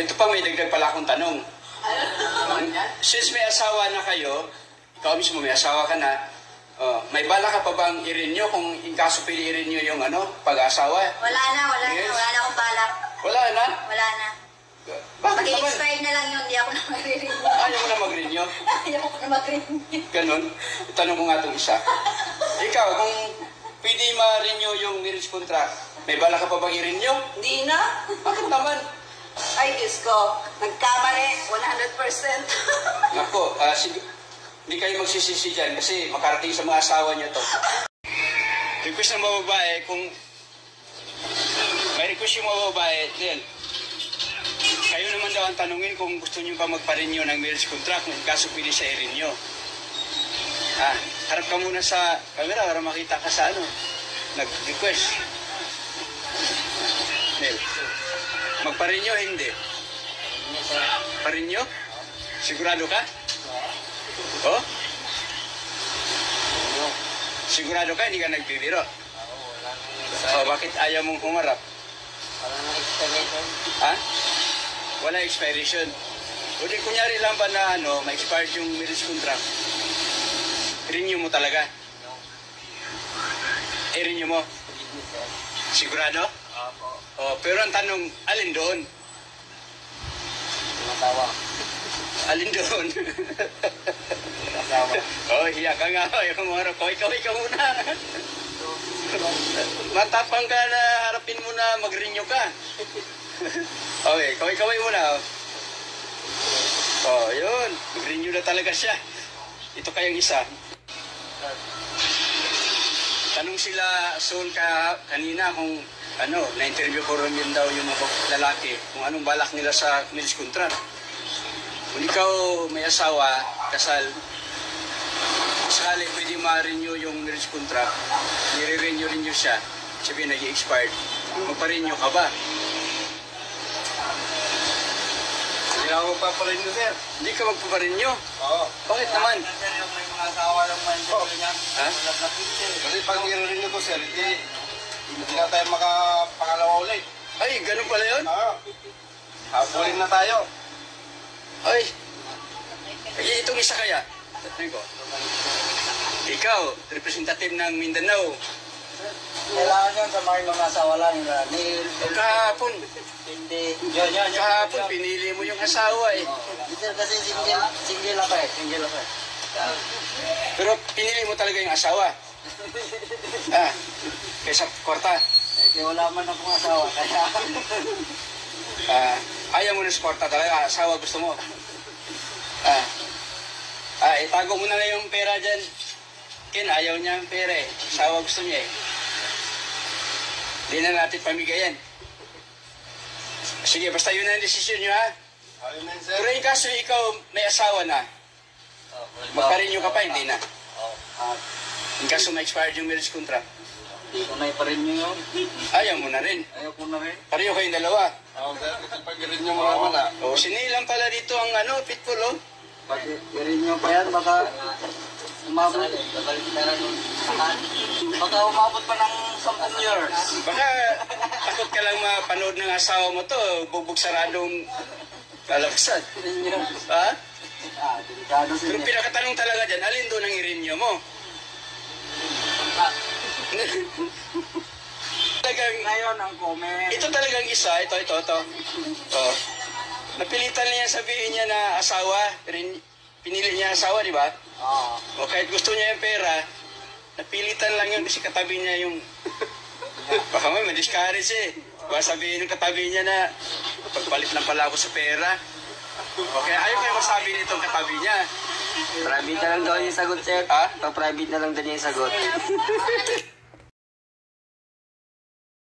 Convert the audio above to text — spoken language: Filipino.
Ito pa, may dagdag pala akong tanong. Since may asawa na kayo, ikaw mismo may asawa ka na, may bala ka pa bang i-renew kung in kaso pili i-renew yung pag-asawa? Wala na akong balak. Wala na? Wala na. Bakit naman? Mag-expired na lang yun, hindi ako na mag-renew. Ayaw mo na mag-renew? Ayaw ko na mag-renew. Ganon? Tanong ko nga itong isa. Ikaw, kung pwede ma-renew yung marriage contract, may bala ka pa bang i-renew? Hindi na. Bakit naman? Ay, Diyos ko. Nagkamali, 100%. Nako, hindi kayo magsisisi dyan kasi makarating sa mga asawa niyo to. Request ng mga babae, kung may request yung mga babae, then, kayo naman daw ang tanungin kung gusto niyo pa magpa-renew ng marriage contract kung kaso pwede siya i-renew. Harap ka muna sa camera para makita ka sa nag-request. Nel, magpa-renew hindi? Pa-renew? Sigurado ka? Oh? Sigurado ka, hindi ka nagbibiro? Bakit ayaw mong humarap? Wala expiration. O di kunyari lang ba na ma-expired yung marriage contract? Renew mo talaga? I-renew mo? Sigurado? Pero ang tanong, alin doon? Asawa. Alin doon? Asawa. Hiya ka nga. Ikaw muna. Matapang ka na harapin mo na mag-renew ka. Okay, kaway muna. Yun. Mag-renew na talaga siya. Ito kayang isa. Tanong sila, Sol, kanina kung na-interview ko rin daw yung mga lalaki kung anong balak nila sa marriage contract. Kung ikaw may asawa, kasal, sakali pwede ma-renew yung marriage contract, nire-renew siya, sabihin nag-expired, magpa-renew ka ba? Hindi ako magpaparenew, sir. Hindi ka magpa-renew? Oo. Bakit naman? May mga asawa lang man niya. Kasi pag nire-renew ko, sir, hindi na tayo makapangalawa ulit. Ay, ganun pala yun? Oo. Habulin na tayo. Ay, itong isa kaya? Ikaw, representative ng Mindanao. Kailangan yun sa mga asawa lang. Kahapon. Hindi. Kahapon, pinili mo yung asawa eh. Sir, kasi single ako eh. Single ako eh. Pero pinili mo talaga yung asawa. Kaysa kwarta. Kaya wala man akong asawa. Kaya... Ayaw mo ng kwarta talaga. Asawa gusto mo. Itago mo na lang yung pera dyan. Ken, ayaw niya ang pera eh. Asawa gusto niya eh. Hindi na natin pamigayan. Sige, basta yun ang desisyon nyo ha. Ayun na yun, sir. Pero yung kaso ikaw may asawa na, magpa-renew ka pa, hindi na. Yung kaso may expired yung marriage contract. Hindi ko na iparenew yun. Ayaw mo na rin. Ayaw ko na rin. Pareho kayong dalawa. Oo, sir. Kasi pag i-renew mo naman Sinilang pala dito ang pitbull Pag i-renew pa yan, baka umabot. Baka umabot pa ng 10 years. Baka takot ka lang mapanood ng asawa mo to, bugbog saradong kalabasan. Ha? Delikado sir. Pero pinakatanong talaga dyan, alin doon ang i-renew mo? Ngayon ang comment. Ito talagang isa, ito. Napilitan niya sabihin niya na asawa, pinili niya asawa, di ba? Oo. O kahit gusto niya yung pera, napilitan lang yun kasi katabi niya yung... Baka may ma-discourage eh. Baka sabihin ng katabi niya na pagpalit lang pala ako sa pera. Okay, ayaw kayo masabi nitong katabi niya. Private na lang daw yung sagot, sir. Ha? Pag-private na lang daw yung sagot.